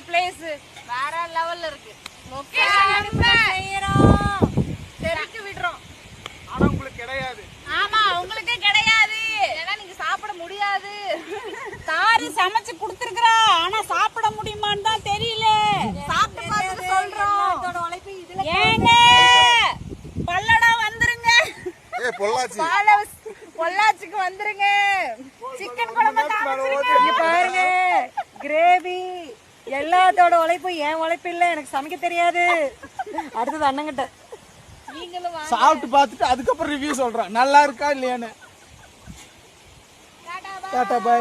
Place வேற லெவல்ல இருக்கு. தெரிஞ்சு விடுறோம். ஆனா உங்களுக்கு கிடையாது. ஆமா உங்களுக்கு கிடையாது. ஏன்னா நீங்க சாப்பிட முடியாது. தாரு சமைச்சு கொடுத்துருக்கா. ஆனா சாப்பிட முடியுமான்னு தான் தெரியல. சாப்பிட்டு பார்த்து சொல்றோம். ஏங்க பல்லடா வந்துருங்க. பொள்ளாச்சிக்கு வந்துருங்க. சிக்கன் குழம்பு பாருங்க. கிரேவி எல்லாத்தோட உழைப்பும் என் உழைப்பு இல்ல. எனக்கு சமைக்க தெரியாது. அடுத்தது அண்ணங்கிட்ட சாப்பிட்டு பார்த்துட்டு அதுக்கப்புறம் ரிவ்யூ சொல்றேன் நல்லா இருக்கா இல்லையான்னு. Tata bye.